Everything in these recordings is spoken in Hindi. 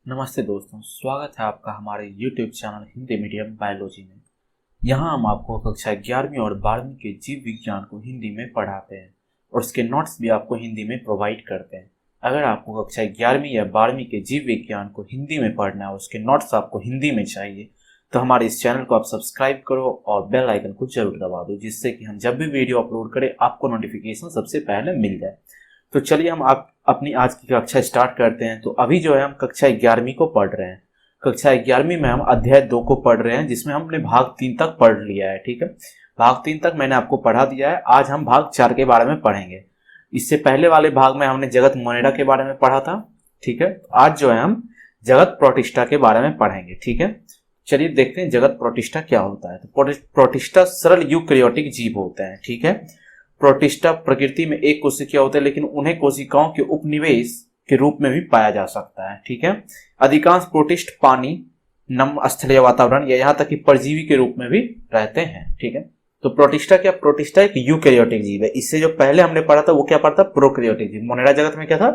नमस्ते दोस्तों, स्वागत है आपका हमारे YouTube channel Hindi medium biology में। यहाँ हम आपको कक्षा 11वीं और 12वीं के जीव विज्ञान को हिंदी में पढ़ाते हैं और उसके नोट्स भी आपको हिंदी में प्रोवाइड करते हैं। अगर आपको कक्षा 11वीं या 12वीं के जीव विज्ञान को हिंदी में पढ़ना है, उसके नोट्स आपको हिंदी में चाहिए, तो हमारे इस चैनल को आप सब्सक्राइब करो और बेल आइकन को जरूर दबा दो, जिससे कि हम जब भी वीडियो अपलोड करें आपको नोटिफिकेशन सबसे पहले मिल जाए। तो चलिए हम अपनी आज की कक्षा स्टार्ट करते हैं। तो अभी जो है हम कक्षा 11वीं को पढ़ रहे हैं। कक्षा 11वीं में हम अध्याय 2 को पढ़ रहे हैं, जिसमें हमने भाग 3 तक पढ़ लिया है। ठीक है, भाग 3 तक मैंने आपको पढ़ा दिया है। आज हम भाग 4 के बारे में पढ़ेंगे। इससे पहले वाले भाग में हमने जगत मोनेरा के बारे में पढ़ा था। ठीक है, आज जो है हम जगत प्रोटिस्टा के बारे में पढ़ेंगे। ठीक है, चलिए देखते हैं जगत प्रोटिस्टा क्या होता है। तो प्रोटिस्टा सरल यूकैरियोटिक जीव होते हैं। ठीक है, प्रोटिस्टा प्रकृति में एक कोशिकीय होते हैं, लेकिन उन्हें कोशिकाओं के उपनिवेश के रूप में भी पाया जा सकता है। ठीक है, अधिकांश प्रोटिस्ट पानी, नम स्थलीय वातावरण या यहाँ तक कि परजीवी के रूप में भी रहते हैं। ठीक है, तो प्रोटिस्टा एक यूकैरियोटिक जीव है। इससे जो पहले हमने पढ़ा था वो क्या पढ़ा था? प्रोकैरियोटिक जीव। मोनेरा जगत में क्या था?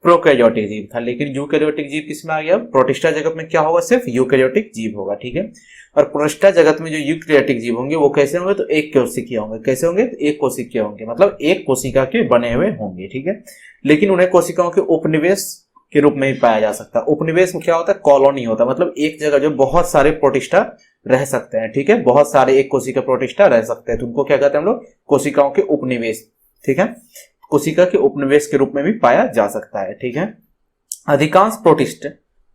प्रोकैरियोटिक जीव था। लेकिन यूकैरियोटिक जीव किसमें आ गया? प्रोटिस्टा जगत में क्या होगा? सिर्फ यूकैरियोटिक जीव होगा। ठीक है, और प्रोटिस्टा जगत में जो यूकैरियोटिक जीव होंगे वो कैसे होंगे? तो एक कोशिकीय होंगे। कैसे होंगे? तो एक कोशिकीय होंगे, मतलब एक कोशिका के बने हुए होंगे। ठीक है, लेकिन उन्हें कोशिकाओं के उपनिवेश के रूप में ही पाया जा सकता है। उपनिवेश में क्या होता है? कॉलोनी होता है, मतलब एक जगह जो बहुत सारे प्रोटिस्टा रह सकते हैं। ठीक है, बहुत सारे एक कोशिका प्रोटिस्टा रह सकते हैं, तो उनको क्या कहते हैं हम लोग? कोशिकाओं के उपनिवेश। ठीक है, कोशिका के उपनिवेश के रूप में भी पाया जा सकता है। ठीक है, अधिकांश प्रोटिस्ट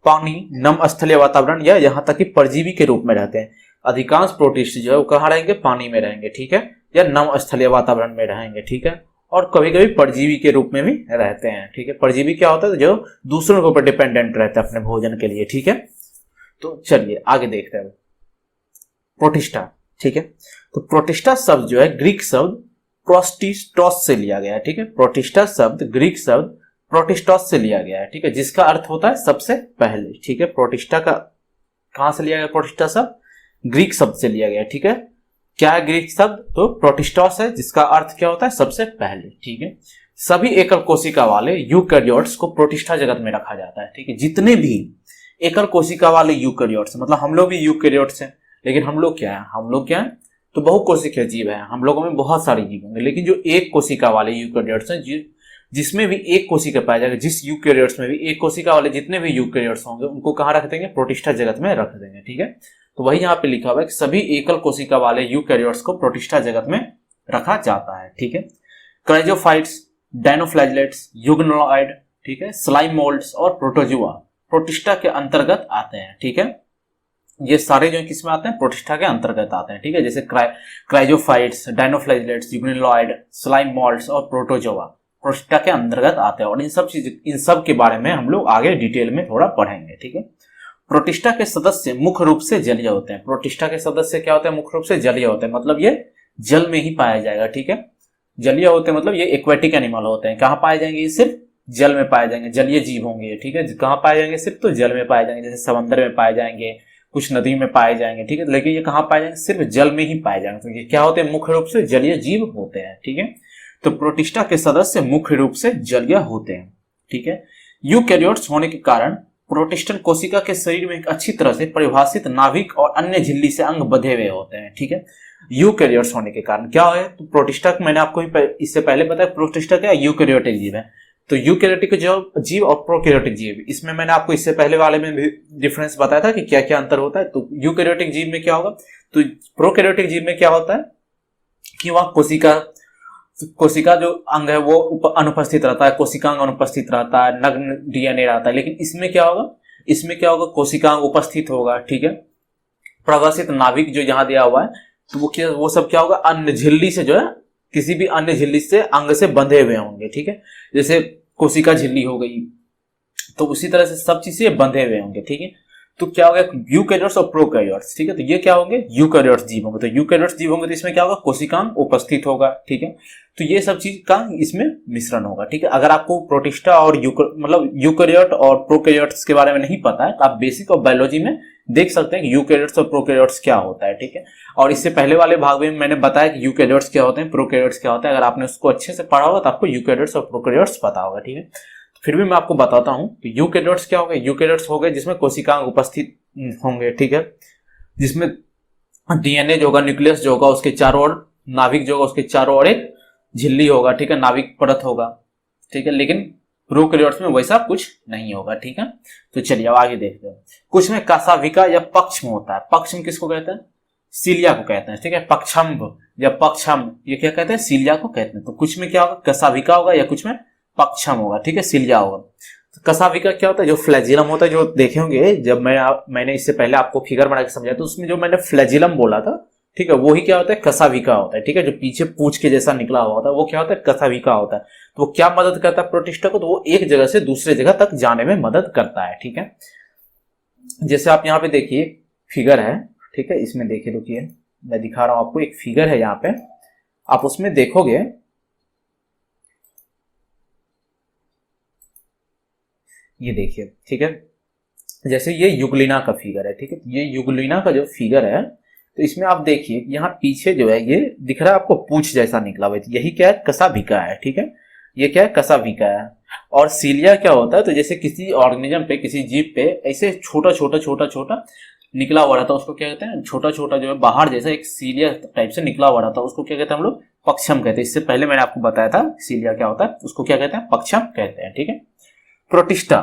पानी, नम स्थलीय वातावरण या यहाँ तक कि परजीवी के रूप में रहते हैं। अधिकांश प्रोटिस्ट जो है वो कहाँ रहेंगे? पानी में रहेंगे। ठीक है, या नम स्थलीय वातावरण में रहेंगे। ठीक है, और कभी कभी परजीवी के रूप में भी रहते हैं। ठीक है, परजीवी क्या होता है? जो दूसरों के ऊपर डिपेंडेंट रहता है अपने भोजन के लिए। ठीक है, तो चलिए आगे देखते हैं प्रोटिस्टा। ठीक है, तो प्रोटिस्टा शब्द जो है ग्रीक शब्द प्रोटिस्टोस से लिया गया है। ठीक है, प्रोटिस्टा शब्द ग्रीक शब्द प्रोटिस्टोस से लिया गया है। ठीक है, जिसका अर्थ होता है सबसे पहले। ठीक है, प्रोटिस्टा का कहां से लिया गया? प्रोटिस्टा शब्द ग्रीक शब्द से लिया गया है। ठीक है, क्या है ग्रीक शब्द? तो प्रोटिस्टोस है, जिसका अर्थ क्या होता है? सबसे पहले। ठीक है, सभी एकल कोशिका वाले यूकैरियोट्स को प्रोटिस्टा जगत में रखा जाता है। ठीक है, जितने भी एकल कोशिका वाले यूकैरियोट्स, मतलब हम लोग भी यूकैरियोट्स हैं, लेकिन हम लोग क्या है? तो बहुकोशिकीय जीव है। हम लोगों में बहुत सारे जीव होंगे, लेकिन जो एक कोशिका वाले यूकैरियोट्स हैं, जिसमें भी एक कोशिका पाया जाएगा, जिस यूकैरियोट्स में भी एक कोशिका वाले जितने भी यूकैरियोट्स होंगे उनको कहाँ रख देंगे? प्रोटिस्टा जगत में रख देंगे। ठीक है, तो वही यहाँ पे लिखा हुआ है कि सभी एकल कोशिका वाले यूकैरियोट्स को प्रोटिस्टा जगत में रखा जाता है। ठीक है, क्राइजोफाइट्स, डायनोफ्लैजेलेट्स, युग्मनॉइड, ठीक है, स्लाइम मोल्ड्स और प्रोटोजुआ प्रोटिस्टा के अंतर्गत आते हैं। ठीक है, ये सारे जो किसमें आते हैं? प्रोटिस्टा के अंतर्गत आते हैं। ठीक है, जैसे क्राइजोफाइट्स, डायनोफ्लैजेलेट्स, युग्मनॉइड, स्लाइम मोल्ड्स और प्रोटोजोआ प्रोटिस्टा के अंतर्गत आते हैं। और इन सब के बारे में हम लोग आगे डिटेल में थोड़ा पढ़ेंगे। ठीक है, प्रोटिस्टा के सदस्य मुख्य रूप से जलीय होते हैं। प्रोटिस्टा के सदस्य क्या होते हैं? मुख्य रूप से जलीय होते हैं, मतलब ये जल में ही पाया जाएगा। ठीक है, जलीय होते हैं मतलब ये एक्वेटिक एनिमल होते हैं। कहाँ पाए जाएंगे? ये सिर्फ जल में पाए जाएंगे, जलीय जीव होंगे। ठीक है, कहाँ पाए जाएंगे? सिर्फ तो जल में पाए जाएंगे, जैसे समंदर में पाए जाएंगे, कुछ नदी में पाए जाएंगे। ठीक है, लेकिन ये कहाँ पाए जाएंगे? सिर्फ जल में ही पाए जाएंगे। तो ये क्या होते हैं? मुख्य रूप से जलीय जीव होते हैं। ठीक है, तो प्रोटिस्टा के सदस्य मुख्य रूप से जलीय होते हैं। ठीक है, यूकैरियोट्स होने के कारण प्रोटिस्टन कोशिका के शरीर में एक अच्छी तरह से परिभाषित नाभिक और अन्य झिल्ली से अंग बंधे हुए होते हैं। ठीक है, यूकैरियोट्स होने के कारण क्या है? तो प्रोटिस्टा मैंने आपको इससे पहले बताया, प्रोटिस्टा क्या है? यूकैरियोटिक जीव है। तो यूकैरियोटिक जो जीव और प्रोकैरियोटिक जीव, इसमें मैंने आपको इससे पहले वाले में भी डिफरेंस बताया था कि क्या क्या अंतर होता है। तो यूकैरियोटिक जीव में क्या होगा? तो प्रोकैरियोटिक जीव में क्या होता है कि वहां कोशिका जो अंग है वो अनुपस्थित रहता है, कोशिकांग अनुपस्थित रहता है, नग्न डीएनए रहता है। लेकिन इसमें क्या होगा? कोशिकांग उपस्थित होगा। ठीक है, प्रवासित नाभिक जो यहाँ दिया हुआ है, तो वो सब क्या होगा? अन्य झिल्ली से जो है, किसी भी अन्य झिल्ली से अंग से बंधे हुए होंगे। ठीक है, जैसे कोशिका झिल्ली हो गई, तो उसी तरह से सब चीज से बंधे हुए होंगे। ठीक है, तो क्या होगा? यूकैरियोट्स और प्रोकैरियोट्स। ठीक है, तो ये क्या होंगे? यूकैरियोट्स जीव होंगे। तो यूकैरियोट्स जीव होंगे तो इसमें क्या होगा? कोशिकांग उपस्थित होगा। ठीक है, तो ये सब चीज का इसमें मिश्रण होगा। ठीक है, अगर आपको प्रोटिस्टा और यूकैरियोट और प्रोकैरियोट्स के बारे में नहीं पता है तो आप बेसिक ऑफ बायोलॉजी में देख सकते हैं कि यूकैरियोट्स और प्रोकैरियोट्स क्या होता है। ठीक है, और इससे पहले वाले भाग में मैंने बताया कि यूकैरियोट्स क्या होते हैं, प्रोकैरियोट्स क्या होता है। अगर आपने उसको अच्छे से पढ़ा होगा तो आपको यूकैरियोट्स और प्रोकैरियोट्स पता होगा। ठीक है, फिर भी मैं आपको बताता हूँ कि यूकेरियोट्स क्या हो गए। यूकेरियोट्स हो गए जिसमें कोशिकाएं उपस्थित होंगे, ठीक है, जिसमें डीएनए जो होगा, न्यूक्लियस जो होगा, उसके चारों ओर नाभिक जो होगा, उसके चारों ओर एक झिल्ली होगा, ठीक है, नाभिक परत होगा, ठीक है। लेकिन प्रोकैरियोट्स में वैसा कुछ नहीं होगा, ठीक है। तो चलिए अब आगे देखते हैं। कुछ में कशाभिका या पक्षम होता है। पक्षम किसको कहते हैं? सीलिया को कहते हैं, ठीक है। पक्षम्भ या पक्षम ये क्या कहते हैं? सीलिया को कहते हैं। तो कुछ में क्या होगा? कशाभिका होगा या कुछ में पक्षम होगा, ठीक है, सीलिया होगा। तो कशाभिका क्या होता है? जो फ्लैजिलम होता है, जो देखे होंगे जब मैंने इससे पहले आपको फिगर बना के समझाया, तो उसमें जो मैंने फ्लैजिलम बोला था, ठीक है, वो ही क्या होता है? कशाभिका होता है, ठीक है। जो पीछे पूंछ के जैसा निकला हुआ होता है वो क्या होता है? कशाभिका होता है। तो वो क्या मदद करता है प्रोटिस्टा को? तो वो एक जगह से दूसरे जगह तक जाने में मदद करता है, ठीक है। जैसे आप यहाँ पे देखिए फिगर है, ठीक है, इसमें देखिए, रुकिए मैं दिखा रहा हूं आपको। एक फिगर है यहाँ पे, आप उसमें देखोगे, ये देखिए, ठीक है, जैसे ये युगलिना का फिगर है, ठीक है। ये युगलिना का जो फिगर है, तो इसमें आप देखिए यहाँ पीछे जो है ये दिख रहा है आपको, पूंछ जैसा निकला हुआ है, यही क्या है? कशाभिका है, ठीक है। ये क्या है? कशाभिका है। और सीलिया क्या होता है? तो जैसे किसी ऑर्गेनिज्म पे, किसी जीव पे ऐसे छोटा छोटा छोटा छोटा निकला हुआ रहता है, उसको क्या कहते हैं? छोटा छोटा जो है बाहर जैसा एक सीलिया टाइप से निकला हुआ रहता है, उसको क्या कहते हैं हम लोग? पक्षम कहते हैं। इससे पहले मैंने आपको बताया था सीलिया क्या होता है, उसको क्या कहते हैं? पक्षम कहते हैं, ठीक है। प्रोटिस्टा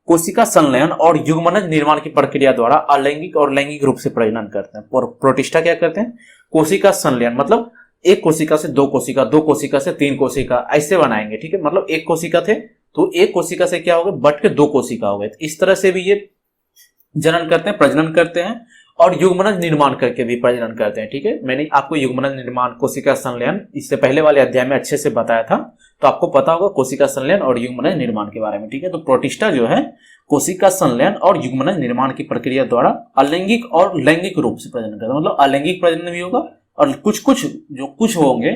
कोशिका संलयन और युग्मनज निर्माण की प्रक्रिया द्वारा अलैंगिक और लैंगिक रूप से प्रजनन करते हैं। और प्रोटिस्टा क्या करते हैं? कोशिका संलयन मतलब एक कोशिका से दो कोशिका, दो कोशिका से तीन कोशिका, ऐसे बनाएंगे, ठीक है। मतलब एक कोशिका थे तो एक कोशिका से क्या हो गए? बट के दो कोशिका हो गए। तो इस तरह से भी ये जनन करते हैं, प्रजनन करते हैं, और युग्मनज निर्माण करके भी प्रजनन करते हैं, ठीक है। मैंने आपको युग्मनज निर्माण, कोशिका संलयन इससे पहले वाले अध्याय में अच्छे से बताया था, तो आपको पता होगा कोशिका संलयन और युग्मनज निर्माण के बारे में, ठीक है। तो प्रोटिस्टा जो है कोशिका संलयन और युग्मनज निर्माण की प्रक्रिया द्वारा अलैंगिक और लैंगिक रूप से प्रजनन करता है। मतलब अलैंगिक प्रजनन भी होगा, और कुछ कुछ होंगे,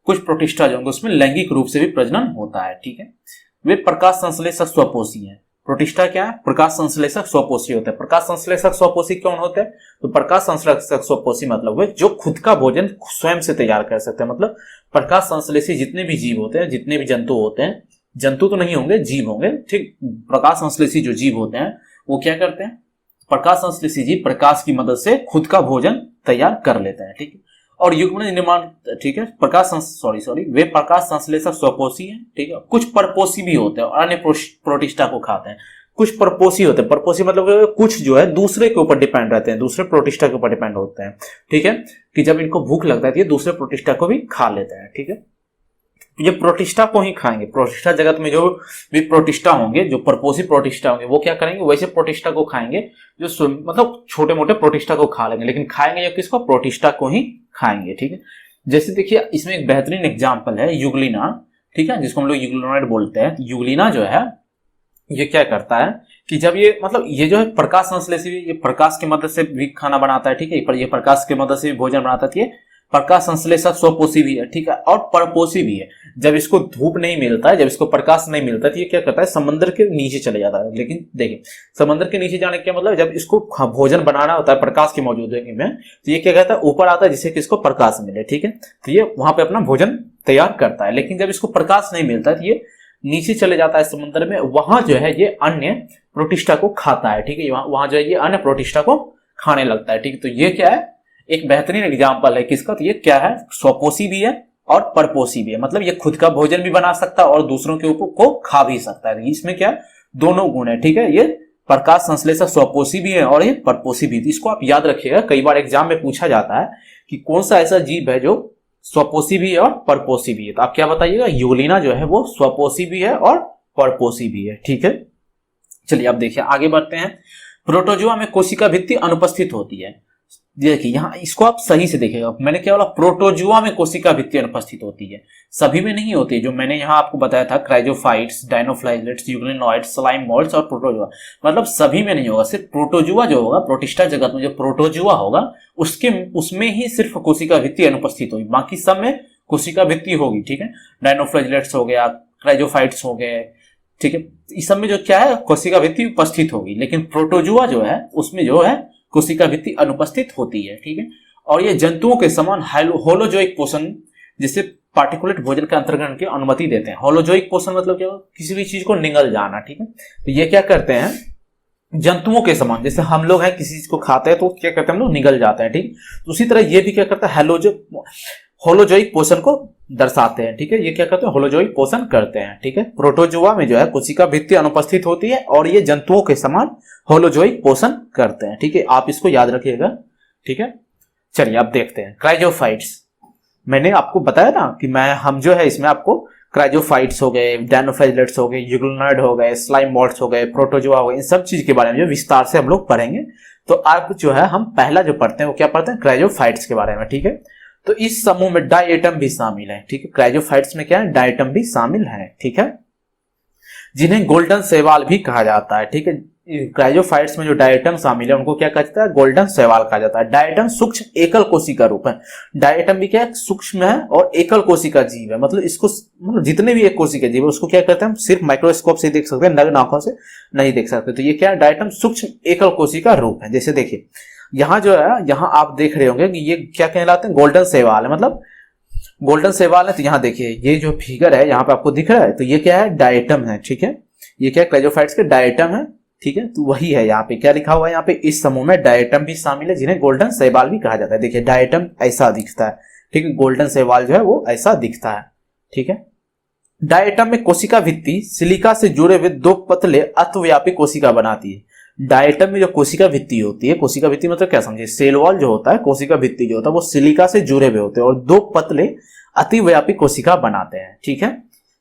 कुछ प्रोटिस्टा जो होंगे उसमें लैंगिक रूप से भी प्रजनन होता है, ठीक है। वे प्रकाश संश्लेषक स्वपोषी है। प्रोटिस्टा क्या है? प्रकाश संश्लेषक स्वपोषी होते हैं। प्रकाश संश्लेषक स्वपोषी कौन होते हैं? तो प्रकाश संश्लेषक स्वपोषी मतलब वे जो खुद का भोजन स्वयं से तैयार कर सकते हैं। मतलब प्रकाश संश्लेषी जितने भी जीव होते हैं, जितने भी जंतु होते हैं, जंतु तो नहीं होंगे, जीव होंगे, ठीक। प्रकाश संश्लेषी जो जीव होते हैं वो क्या करते हैं? प्रकाश संश्लेषी जीव प्रकाश की मदद से खुद का भोजन तैयार कर लेते हैं, ठीक है। और युग्मनज निर्माण, ठीक है, वे प्रकाश संश्लेषक स्वपोषी हैं, ठीक है। कुछ परपोषी भी होते हैं और अन्य प्रोटिस्टा को खाते हैं। कुछ परपोषी होते हैं, परपोषी मतलब कुछ जो है दूसरे के ऊपर डिपेंड रहते हैं, दूसरे प्रोटिस्टा के ऊपर डिपेंड होते हैं, ठीक है, कि जब इनको भूख लगता है तो ये दूसरे प्रोटिस्टा को भी खा लेते हैं, ठीक है। ये प्रोटिस्टा को ही खाएंगे। प्रोटिस्टा जगत में जो भी प्रोटिस्टा होंगे, जो परपोषी प्रोटिस्टा होंगे, वो क्या करेंगे? वैसे प्रोटिस्टा को खाएंगे जो मतलब छोटे मोटे प्रोटिस्टा को खा लेंगे, लेकिन खाएंगे या किसको? प्रोटिस्टा को ही खाएंगे, ठीक है। जैसे देखिए इसमें एक बेहतरीन एग्जाम्पल है युगलिना, ठीक है, जिसको हम लोग युगलिनॉइड बोलते हैं। युगलिना जो है ये क्या करता है कि जब ये मतलब ये जो है प्रकाश संश्लेषी, ये प्रकाश की मदद से भी खाना बनाता है, ठीक है, ये प्रकाश की मदद से भी भोजन बनाता है। ये प्रकाश संश्लेषक स्वपोषी भी है, ठीक है, और परपोषी भी है। जब इसको धूप नहीं मिलता है, जब इसको प्रकाश नहीं मिलता है, तो ये क्या करता है? समंदर के नीचे चले जाता है। लेकिन देखिए समंदर के नीचे जाने का मतलब, जब इसको भोजन बनाना होता है प्रकाश की मौजूदगी में, तो ये क्या कहता है? ऊपर आता है जिससे कि इसको प्रकाश मिले, ठीक है। तो ये वहां पे अपना भोजन तैयार करता है। लेकिन जब इसको प्रकाश नहीं मिलता है तो ये नीचे चले जाता है समंदर में, वहां जो है ये अन्य प्रोटिस्टा को खाता है, ठीक है। वहां जो है ये अन्य प्रोटिस्टा को खाने लगता है, ठीक है। तो ये क्या है? एक बेहतरीन एग्जाम्पल है किसका? तो ये क्या है? स्वपोषी भी है और परपोषी भी है। मतलब ये खुद का भोजन भी बना सकता है और दूसरों के ऊपर को खा भी सकता है। इसमें क्या? दोनों गुण है, ठीक है। ये प्रकाश संश्लेषक स्वपोषी भी है और ये परपोषी भी है। इसको आप याद रखिएगा, कई बार एग्जाम में पूछा जाता है कि कौन सा ऐसा जीव है जो स्वपोषी भी है और परपोषी भी है। तो आप क्या बताइएगा? युगलिना जो है वो स्वपोषी भी है और परपोषी भी है, ठीक है। चलिए अब देखिए आगे बढ़ते हैं। प्रोटोजुआ में कोशिका भित्ति अनुपस्थित होती है। देखिए यहाँ इसको आप सही से देखिएगा, मैंने क्या बोला? प्रोटोजुआ में कोशिका भित्ति अनुपस्थित होती है, सभी में नहीं होती है। जो मैंने यहाँ आपको बताया था क्राइजोफाइट्स, डायनोफ्लाइलेट्स, यूग्लिनॉइड्स, स्लाइम मोल्ड्स और प्रोटोजुआ, मतलब सभी में नहीं होगा। सिर्फ प्रोटोजुआ जो होगा, प्रोटिस्टा जगत में जो प्रोटोजुआ होगा उसमें ही सिर्फ कोशिका भित्ति अनुपस्थित होगी, बाकी सब में कोशिका भित्ति होगी, ठीक है। डायनोफ्लाइलेट्स हो गया, क्राइजोफाइट्स हो गए, ठीक है, इस सब में जो क्या है? कोशिका भित्ति उपस्थित होगी। लेकिन प्रोटोजुआ जो है उसमें जो है कोशिका भित्ति अनुपस्थित होती है, ठीक है। और ये जंतुओं के समान होलोजोइक पोषण, जिससे पार्टिकुलेट भोजन के अंतर्ग्रहण की अनुमति देते हैं। होलोजोइक पोषण मतलब क्या, किसी भी चीज को निगल जाना, ठीक है। तो ये क्या करते हैं, जंतुओं के समान, जैसे हम लोग हैं किसी चीज को खाते हैं तो क्या करते हैं, हम लोग निगल जाते हैं, ठीक। तो उसी तरह ये भी क्या करता है, होलोजोइक पोषण को दर्शाते हैं, ठीक है। ये क्या करते हैं, होलोजोइक पोषण करते हैं, ठीक है। प्रोटोजोआ में जो है कोशिका भित्ति अनुपस्थित होती है और ये जंतुओं के समान होलोजोइक पोषण करते हैं, ठीक है। आप इसको याद रखिएगा, ठीक है। चलिए अब देखते हैं क्राइजोफाइट्स। मैंने आपको बताया ना कि हम जो है इसमें आपको क्राइजोफाइट्स हो गए, डायनोफ्लैजेलेट्स हो गए, यूग्लोनाइड हो गए, स्लाइम मोल्ड्स हो गए, प्रोटोजोआ हो गए, इन सब चीज के बारे में जो विस्तार से हम लोग पढ़ेंगे। तो अब जो है हम पहला जो पढ़ते हैं वो क्या पढ़ते हैं, क्राइजोफाइट्स के बारे में, ठीक है। तो इस समूह में डायटम भी शामिल है, ठीक है। क्राइजोफाइट्स में क्या है, डायटम भी शामिल है, ठीक है, जिन्हें गोल्डन शैवाल भी कहा जाता है, ठीक है। क्राइजोफाइट्स में जो डायटम शामिल है उनको क्या कहा जाता है, गोल्डन शैवाल कहा जाता है। डायटम सूक्ष्म एकल कोशिका रूप है। डायटम भी क्या है, सूक्ष्म है और एकल कोशिका जीव है, मतलब इसको मतलब जितने भी एक कोशिका जीव है उसको क्या करते हैं, हम सिर्फ माइक्रोस्कोप से देख सकते हैं, नग्न आंखों से नहीं देख सकते। तो ये क्या है, डायटम सूक्ष्म एकल कोशिका रूप है। जैसे देखिए यहाँ जो है, यहाँ आप देख रहे होंगे कि ये क्या कहलाते हैं, गोल्डन शैवाल है, मतलब गोल्डन शैवाल है। तो यहाँ देखिए ये जो फिगर है यहाँ पे आपको दिख रहा है, तो ये क्या है, डायटम है, ठीक है। ये क्या है, क्राइजोफाइट्स के डायटम है, ठीक है। तो वही है, यहाँ पे क्या लिखा हुआ है, यहाँ पे इस समूह में डायटम भी शामिल है, जिन्हें गोल्डन शैवाल भी कहा जाता है। देखिए डायटम ऐसा दिखता है, ठीक है, गोल्डन शैवाल जो है वो ऐसा दिखता है, ठीक है। डायटम में कोशिका भित्ति सिलिका से जुड़े हुए दो पतले अतिव्यापी कोशिका बनाती है। डायटम में जो कोशिका भित्ति होती है, कोशिका भित्ति मतलब क्या समझिए, सेल वॉल जो होता है, कोशिका भित्ति जो होता है वो सिलिका से जुड़े हुए होते हैं और दो पतले अतिव्यापी कोशिका बनाते हैं, ठीक है।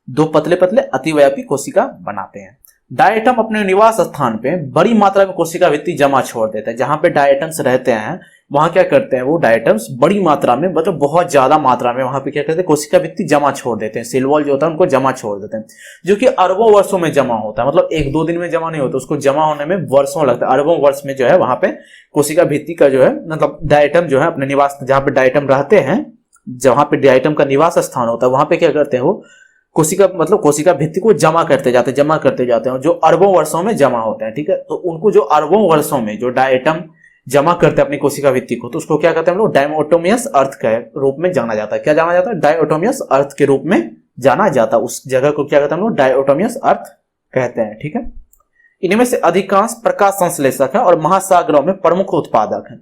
दो पतले पतले अतिव्यापी कोशिका बनाते हैं। डायटम अपने निवास स्थान पे बड़ी मात्रा में कोशिका भित्ति जमा छोड़ देते हैं। जहां पे डायटम्स रहते हैं वहां क्या करते हैं, वो डायटम्स बड़ी मात्रा में, मतलब बहुत ज्यादा मात्रा में वहां पे क्या करते हैं, कोशिका भित्ति जमा छोड़ देते हैं। सेल वॉल जो होता है उनको जमा छोड़ देते हैं, जो कि अरबों वर्षों में जमा होता है, मतलब एक दो दिन में जमा नहीं होता, उसको जमा होने में वर्षों लगता है। अरबों वर्ष में जो है वहां पे कोशिका भित्ति का जो है, मतलब डायटम जो है अपने निवास, जहां पे डायटम रहते हैं, जहां पे डायटम का निवास स्थान होता है वहां पे क्या करते हैं, वो कोशिका भित्ति को जमा करते जाते हैं, जो अरबों वर्षों में जमा होते हैं, ठीक है। तो उनको जो अरबों वर्षों में जो डायटम जमा करते हैं अपनी कोशिका भित्ति को, तो उसको क्या कहते हैं हम लोग, डायटोमियस अर्थ के रूप में जाना जाता है। क्या जाना जाता है, डायटोमियस अर्थ के रूप में जाना जाता है। उस जगह को क्या कहते हैं हम लोग, डायटोमियस अर्थ कहते हैं, ठीक है। इनमें से अधिकांश प्रकाश संश्लेषक है और महासागरों में प्रमुख उत्पादक है।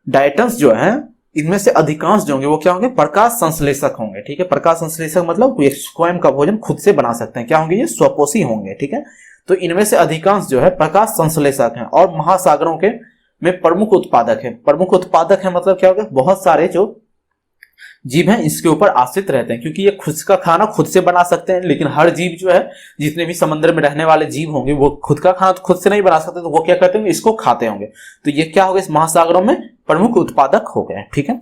डायटम्स जो है इनमें से अधिकांश जो होंगे वो क्या होंगे, प्रकाश संश्लेषक होंगे, ठीक है। प्रकाश संश्लेषक मतलब स्वयं का भोजन खुद से बना सकते हैं, क्या होंगे, ये स्वपोषी होंगे, ठीक है। तो इनमें से अधिकांश जो है प्रकाश संश्लेषक हैं और महासागरों के में प्रमुख उत्पादक है। प्रमुख उत्पादक है मतलब क्या होगा, बहुत सारे जो जीव हैं इसके ऊपर आश्रित रहते हैं, क्योंकि ये खुद का खाना खुद से बना सकते हैं। लेकिन हर जीव जो है, जितने भी समुद्र में रहने वाले जीव होंगे वो खुद का खाना खुद से नहीं बना सकते, तो वो क्या करते होंगे, इसको खाते होंगे। तो ये क्या होगा, इस महासागरों में प्रमुख उत्पादक हो गए, ठीक है।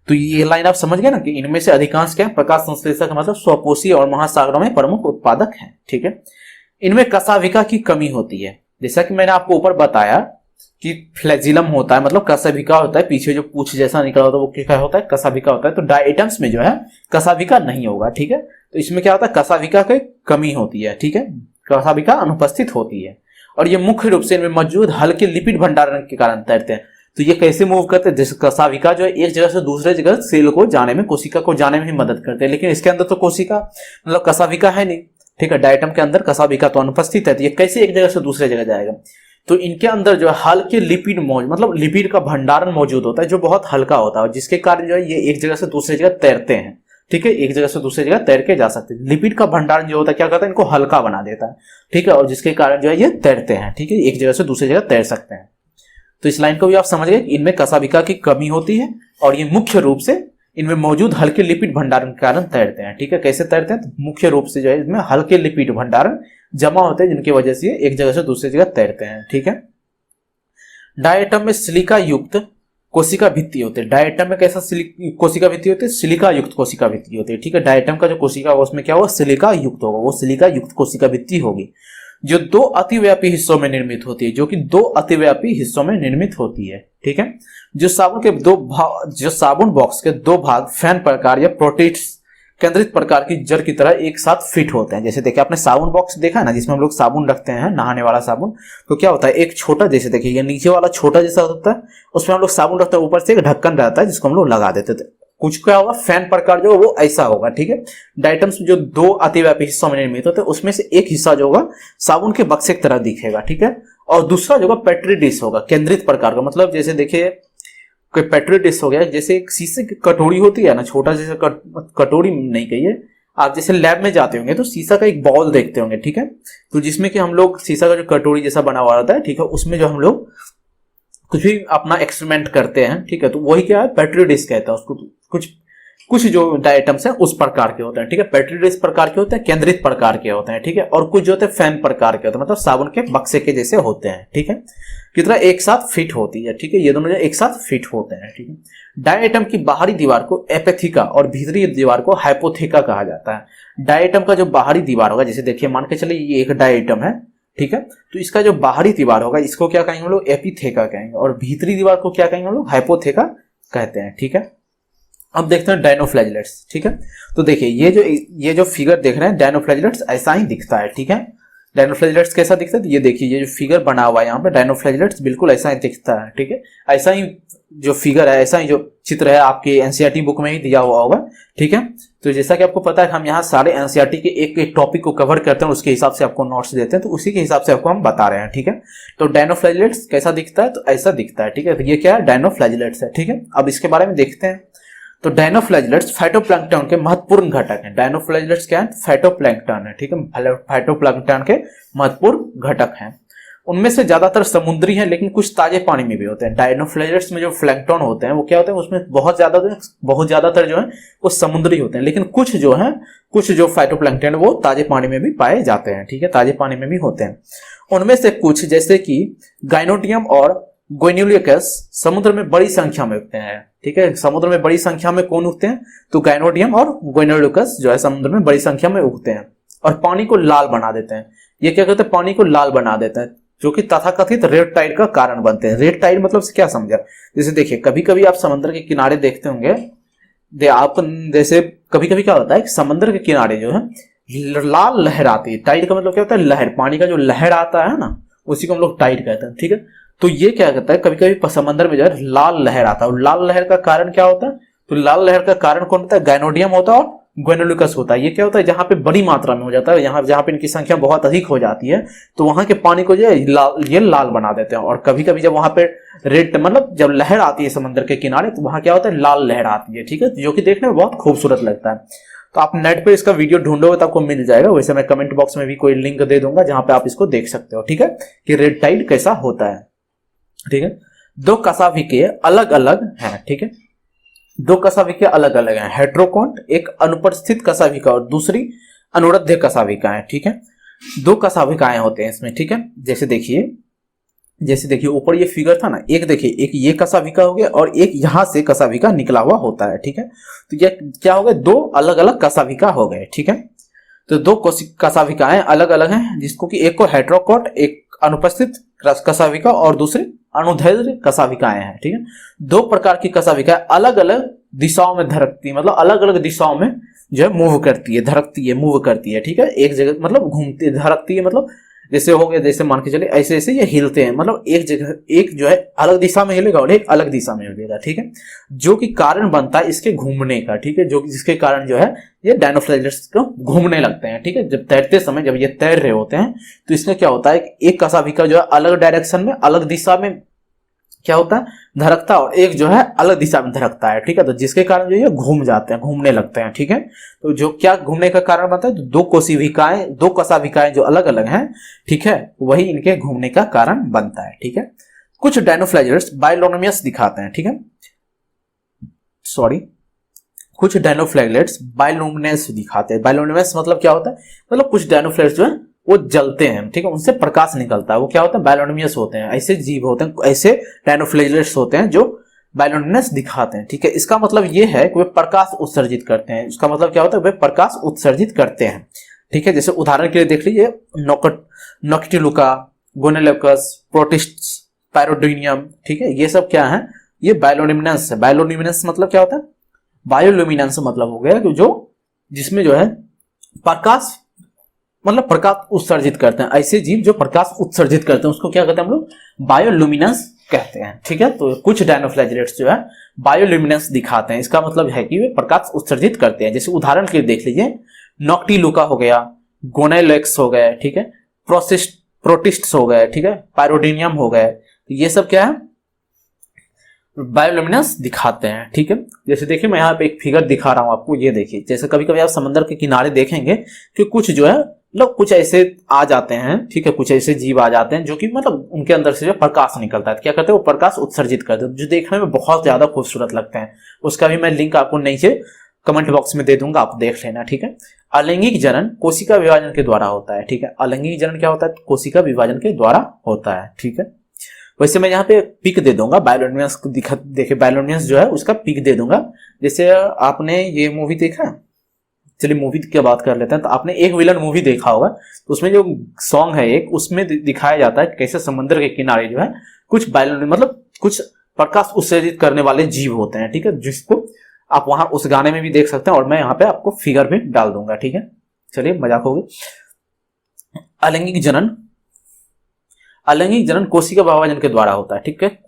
तो ये लाइन आप समझ गए ना कि इनमें से अधिकांश क्या है, प्रकाश संश्लेषक मतलब स्वपोषी और महासागरों में प्रमुख उत्पादक है, ठीक है। इनमें कशाभिका की कमी होती है, जैसा कि मैंने आपको ऊपर बताया कि फ्लैजिलम होता है, मतलब कशाभिका होता है, पीछे जो पूंछ जैसा निकला होता है वो क्या होता है, कशाभिका होता है। तो डायटम्स में जो है कशाभिका नहीं होगा, ठीक है। तो इसमें क्या होता है, कशाभिका की कमी होती है, ठीक है, कशाभिका अनुपस्थित होती है। और ये मुख्य रूप से इनमें मौजूद हल्के लिपिड भंडारण के कारण तैरते हैं। तो ये कैसे मूव करते हैं, जैसे कशाभिका जो है एक जगह से दूसरे जगह सेल को जाने में, कोशिका को जाने में भी मदद करते हैं, लेकिन इसके अंदर तो कोशिका मतलब कशाभिका है नहीं, ठीक है। डायटम के अंदर कशाभिका तो अनुपस्थित है, तो ये कैसे एक जगह से दूसरे जगह जाएगा। तो इनके अंदर जो है हल्के लिपिड मतलब लिपिड का भंडारण मौजूद होता है, जो बहुत हल्का होता है, जिसके कारण जो है ये एक जगह से दूसरी जगह तैरते हैं, ठीक है। एक जगह से दूसरी जगह तैर के जा सकते हैं। लिपिड का भंडारण जो होता है क्या करता है, इनको हल्का बना देता है, ठीक है, और जिसके कारण जो है ये तैरते हैं, ठीक है, एक जगह से दूसरी जगह तैर सकते हैं। तो इस लाइन को भी आप समझ गए, इनमें कशाभिका की कमी होती है और ये मुख्य रूप से इनमें मौजूद हल्के लिपिड भंडारण के कारण तैरते हैं, ठीक है। कैसे तैरते हैं, तो मुख्य रूप से जो है इसमें हल्के लिपिड भंडारण जमा होते हैं, जिनकी वजह से एक जगह से दूसरी जगह तैरते हैं, ठीक है। डायटम में सिलिका युक्त कोशिका भित्ति होते हैं। डायटम में कैसा कोशिका भित्ति होती है, सिलिका युक्त कोशिका भित्ति होती है, ठीक है। डायटम का जो कोशिका होगा उसमें क्या होगा, सिलिका युक्त होगा, वो सिलिका युक्त कोशिका भित्ति होगी, जो दो अतिव्यापी हिस्सों में निर्मित होती है, जो कि दो अतिव्यापी हिस्सों में निर्मित होती है, ठीक है। जो साबुन बॉक्स के दो भाग फैन प्रकार या प्रोटीट्स केंद्रित प्रकार की जड़ की तरह एक साथ फिट होते हैं। जैसे देखिए आपने साबुन बॉक्स देखा है ना, जिसमें हम लोग साबुन रखते हैं, नहाने वाला साबुन, तो क्या होता है, एक छोटा, जैसे देखिए ये नीचे वाला छोटा जैसा होता है, उसमें हम लोग साबुन रखते हैं, ऊपर से एक ढक्कन रहता है जिसको हम लोग लगा देते थे, कुछ क्या होगा, फैन प्रकार जो वो ऐसा होगा, ठीक है। डायटम्स जो दो अतिव्यापी हिस्सों में निर्मित होते हैं, उसमें से एक हिस्सा जो होगा साबुन के बक्से की तरह दिखेगा, ठीक है, और दूसरा जो होगा पेट्री डिश होगा, केंद्रित प्रकार का। मतलब जैसे देखिए कोई पेट्री डिश हो गया, जैसे एक शीशे की कटोरी होती है ना, छोटा जैसे कटोरी नहीं कहिए, आप जैसे लैब में जाते होंगे तो शीशा का एक बॉल देखते होंगे, ठीक है, तो जिसमें कि हम लोग शीशा का जो कटोरी जैसा बना हुआ रहता है, ठीक है, उसमें जो हम लोग कुछ भी अपना एक्सपेरिमेंट करते हैं, ठीक है, तो वही क्या है, पेट्री डिश कहता है उसको। कुछ कुछ जो आइटम्स हैं उस प्रकार के होते हैं, ठीक है, पेट्री डिश प्रकार के होते हैं, केंद्रित प्रकार के होते हैं, ठीक है, और कुछ जो होते हैं फैन प्रकार के होते हैं, मतलब साबुन के बक्से के जैसे होते हैं, ठीक है, कितना एक साथ फिट होती है, ठीक है, ये दोनों जो एक साथ फिट होते हैं, ठीक है। डाई आइटम की बाहरी दीवार को एपेथिका और भीतरी दीवार को हाइपोथिका कहा जाता है। डाई आइटम का जो बाहरी दीवार होगा, जैसे देखिए मान के चलिए ये एक डाई आइटम है, ठीक है, तो इसका जो बाहरी दीवार होगा इसको क्या कहेंगे हम लोग, एपिथेका कहेंगे, और भीतरी दीवार को क्या कहेंगे हम लोग, हाइपोथेका कहते हैं, ठीक है। अब देखते हैं डायनोफ्लैगेलेट्स, ठीक है, तो देखिए ये जो फिगर देख रहे हैं, डायनोफ्लैगेलेट्स ऐसा ही दिखता है, ठीक है। डायनोफ्लैगेलेट्स कैसा दिखता है, तो ये देखिए ये जो फिगर बना हुआ है यहाँ पे, डायनोफ्लैगेलेट्स बिल्कुल ऐसा ही दिखता है, ठीक है, ऐसा ही जो फिगर है, ऐसा ही जो चित्र है आपके एनसीईआरटी बुक में ही दिया हुआ होगा, ठीक है। तो जैसा कि आपको पता है हम यहाँ सारे एनसीईआरटी के एक एक टॉपिक को कवर करते हैं, उसके हिसाब से आपको नोट्स देते हैं, तो उसी के हिसाब से आपको हम बता रहे हैं, ठीक है। तो डायनोफ्लैगेलेट्स कैसा दिखता है, तो ऐसा दिखता है, ठीक है, तो ये क्या है, डायनोफ्लैगेलेट्स है, ठीक है। अब इसके बारे में देखते हैं। तो डायनोफ्लैगेलेट्स फाइटोप्लैंक्टन के महत्वपूर्ण घटक हैं। डायनोफ्लैगेलेट्स क्या है, फाइटोप्लैंक्टन है, ठीक है, फाइटोप्लैंक्टन के महत्वपूर्ण घटक हैं। उनमें से ज्यादातर समुद्री हैं, लेकिन कुछ ताजे पानी में भी होते हैं। डायनोफ्लैगेलेट्स में जो प्लैंकटन होते हैं वो क्या होते हैं, उसमें बहुत ज्यादातर जो है वो समुद्री होते हैं, लेकिन कुछ जो फाइटोप्लैंक्टन वो ताजे पानी में भी पाए जाते हैं, ठीक है, ताजे पानी में भी होते हैं। उनमें से कुछ जैसे कि गाइनोडियम और गोइनुलियकस समुद्र में बड़ी संख्या में उगते हैं, ठीक है। समुद्र में बड़ी संख्या में कौन उगते हैं, तो गाइनोडियम और गोइनुलियकस जो है समुद्र में बड़ी संख्या में उगते हैं और पानी को लाल बना देते हैं। ये क्या करते हैं, पानी को लाल बना देते हैं, जो कि तथाकथित रेड टाइड का कारण बनते हैं। रेड टाइड मतलब क्या समझा, जैसे देखिए कभी कभी आप समुद्र के किनारे देखते होंगे, जैसे कभी कभी क्या होता है, समुद्र के किनारे जो है लाल लहर आती है। टाइड का मतलब क्या होता है, लहर, पानी का जो लहर आता है ना, उसी को हम लोग टाइड कहते हैं, ठीक है। तो ये क्या करता है, कभी कभी समंदर में जो है लाल लहर आता है, और लाल लहर का कारण क्या होता है, तो लाल लहर का कारण कौन होता है, गाइनोडियम होता है और गोइनुलियकस होता है। ये क्या होता है, जहां पे बड़ी मात्रा में हो जाता है, जहां पे इनकी संख्या बहुत अधिक हो जाती है, तो वहां के पानी को जो है ये लाल बना देते हैं। और कभी कभी जब वहां पे रेड मतलब जब लहर आती है समुद्र के किनारे, तो वहां क्या होता है, लाल लहर आती है, ठीक है, जो कि देखने में बहुत खूबसूरत लगता है। तो आप नेट पे इसका वीडियो ढूंढोगे तो आपको मिल जाएगा, वैसे मैं कमेंट बॉक्स में भी कोई लिंक दे दूंगा जहां पे आप इसको देख सकते हो, ठीक है, कि रेड टाइड कैसा होता है, ठीक है। दो कशाभिके अलग अलग हैं, ठीक है, दो कशाभिके अलग अलग हैं। हेट्रोकोन्ट एक अनुपस्थित कशाभिका और दूसरी अनुरुद्ध कशाभिका है, ठीक है। दो कशाभिकाएं होते हैं इसमें, ठीक है। जैसे देखिए ऊपर ये फिगर था ना, एक देखिए एक ये कशाभिका हो गया और एक यहां से कशाभिका निकला हुआ होता है, ठीक है। तो ये क्या हो गए, दो अलग अलग कशाभिका हो गए, ठीक है। तो दो कशाभिकाएं अलग अलग हैं, जिसको कि एक को हेट्रोकोट, एक अनुपस्थित कशाभिका और दूसरी अनुदैर्ध्य कशाभिकाएं हैं, ठीक है। दो प्रकार की कशाभिकाएं अलग अलग दिशाओं में धड़कती है, मतलब अलग अलग दिशाओं में जो है मूव करती है, धड़कती है, मूव करती है, ठीक है। एक जगह मतलब घूमती धड़कती है, मतलब जैसे हो गया, जैसे मान के चले ऐसे ऐसे ये हिलते हैं, मतलब एक जगह एक जो है अलग दिशा में हिलेगा और एक अलग दिशा में हिलेगा, ठीक है, जो कि कारण बनता है इसके घूमने का, ठीक है, जो जिसके कारण जो है ये डायनोफ्लैगेलेट्स को घूमने लगते हैं, ठीक है। जब तैरते समय जब ये तैर रहे होते हैं तो इसमें क्या होता है, एक कशाभिका जो है अलग डायरेक्शन में अलग दिशा में क्या होता है, धड़कता, और एक जो है अलग दिशा में धड़कता है, ठीक है। तो जिसके कारण जो ये घूम जाते हैं, घूमने लगते हैं, ठीक है। तो जो क्या घूमने का कारण बनता है, तो दो कशाभिकाएं जो अलग अलग हैं, ठीक है, वही इनके घूमने का कारण बनता है, ठीक है। कुछ डायनोफ्लैगेलेट्स बायोलोमिनस दिखाते हैं, ठीक है, कुछ डायनोफ्लैगेलेट्स बायोलुमिनेंस दिखाते हैं। बायोलुमिनेंस मतलब क्या होता है, मतलब कुछ डायनोफ्लैगेलेट्स जो है वो जलते हैं, ठीक है, उनसे प्रकाश निकलता है, वो क्या होता है, बायोलुमिनेंस होते हैं। ऐसे जीव होते हैं, ऐसे डायनोफ्लैगेलेट्स होते हैं जो बायोलुमिनेंस दिखाते हैं, ठीक है। इसका मतलब ये है कि वे प्रकाश उत्सर्जित करते हैं। इसका मतलब क्या होता है, वे प्रकाश उत्सर्जित करते हैं, ठीक है। जैसे उदाहरण के लिए देख लीजिए नॉक्टिलुका, गोनेलेकस, प्रोटिस्ट्स, पायरोडिनियम, ठीक है, ये सब क्या है, ये बायोलुमिनेंस है। बायोलुमिनेंस मतलब क्या होता है, बायोलुमिनेंस मतलब हो गया कि जो जिसमें जो है प्रकाश उत्सर्जित करते हैं। ऐसे जीव जो प्रकाश उत्सर्जित करते हैं उसको क्या कहते हैं हम लोग, बायोलुमिनेंस कहते हैं। ठीक है, तो कुछ डायनोफ्लैजिलेट्स जो है बायोल्यूमिनेंस दिखाते हैं। इसका मतलब है कि वे प्रकाश उत्सर्जित करते हैं। जैसे उदाहरण के लिए देख लीजिए, नॉक्टिलुका हो गया, गोनेलेक्स हो गए, ठीक है, प्रोटिस्ट्स हो गए, ठीक है, पायरोडिनियम हो गए, तो ये सब क्या है, बायोल्यूमिनेंस दिखाते हैं। ठीक है, जैसे देखिए मैं यहाँ पे एक फिगर दिखा रहा हूँ आपको, ये देखिए, जैसे कभी कभी आप समंदर के किनारे देखेंगे कि कुछ जो है लोग कुछ ऐसे आ जाते हैं, ठीक है, कुछ ऐसे जीव आ जाते हैं जो कि मतलब उनके अंदर से जो प्रकाश निकलता है, क्या करते हैं वो प्रकाश उत्सर्जित करते हैं, जो देखने में बहुत ज्यादा खूबसूरत लगते हैं। उसका भी मैं लिंक आपको नीचे कमेंट बॉक्स में दे दूंगा, आप देख लेना। ठीक है, अलैंगिक जनन कोशिका विभाजन के द्वारा होता है। ठीक है, अलैंगिक जनन क्या होता है, कोशिका विभाजन के द्वारा होता है। ठीक है, वैसे मैं यहाँ पे पिक दे दूंगा बायोल्यूमिनेंस को, देखिए बायोल्यूमिनेंस जो है उसका पिक दे दूंगा। जैसे आपने ये मूवी देखा, चलिए मूवी की बात कर लेते हैं, तो आपने एक विलन मूवी देखा होगा, तो उसमें जो सॉन्ग है एक, उसमें दिखाया जाता है कैसे समुद्र के किनारे जो है कुछ बायोल्यूमिनेंस मतलब कुछ प्रकाश उत्सर्जित करने वाले जीव होते हैं। ठीक है, जिसको आप वहां उस गाने में भी देख सकते हैं, और मैं यहाँ पे आपको फिगर भी डाल दूंगा। ठीक है, चलिए मजाक हो गई। अलैंगिक जनन, अलैंगिक जनन कोशिका विभाजन के द्वारा होता है। ठीक है,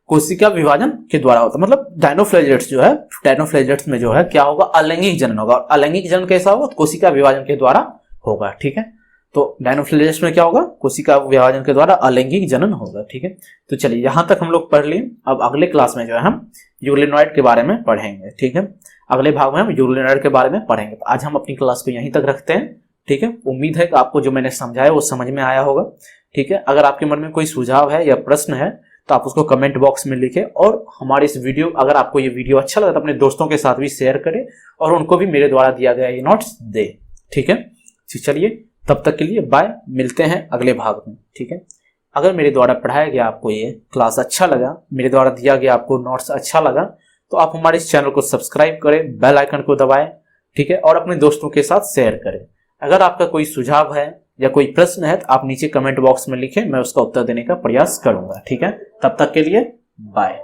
कोशिका विभाजन के द्वारा होता है, मतलब डायनोफ्लैजिलेट्स जो है, डायनोफ्लैजिलेट्स में जो है क्या होगा, अलैंगिक जनन होगा। और अलैंगिक जनन कैसा होगा, कोशिका विभाजन के द्वारा होगा। ठीक है, तो डायनोफ्लैजिलेट्स में क्या होगा, कोशिका विभाजन के द्वारा अलैंगिक जनन होगा। ठीक है, तो चलिए यहां तक हम लोग पढ़ लिए। अब अगले क्लास में जो है हम यूरेनॉइड के बारे में पढ़ेंगे। ठीक है, अगले भाग में हम यूरेनॉइड के बारे में पढ़ेंगे। तो आज हम अपनी क्लास को यहीं तक रखते हैं। ठीक है, उम्मीद है कि आपको जो मैंने समझाया वो समझ में आया होगा। ठीक है, अगर आपके मन में कोई सुझाव है या प्रश्न है तो आप उसको कमेंट बॉक्स में लिखें, और हमारे इस वीडियो, अगर आपको ये वीडियो अच्छा लगा तो अपने दोस्तों के साथ भी शेयर करें, और उनको भी मेरे द्वारा दिया गया ये नोट्स दे। ठीक है, चलिए तब तक के लिए बाय, मिलते हैं अगले भाग में। ठीक है, अगर मेरे द्वारा पढ़ाया गया आपको ये क्लास अच्छा लगा, मेरे द्वारा दिया गया आपको नोट्स अच्छा लगा, तो आप हमारे इस चैनल को सब्सक्राइब करें, बेल आइकन को दबाएं। ठीक है, और अपने दोस्तों के साथ शेयर करें। अगर आपका कोई सुझाव है या कोई प्रश्न है तो आप नीचे कमेंट बॉक्स में लिखें, मैं उसका उत्तर देने का प्रयास करूंगा। ठीक है, तब तक के लिए बाय।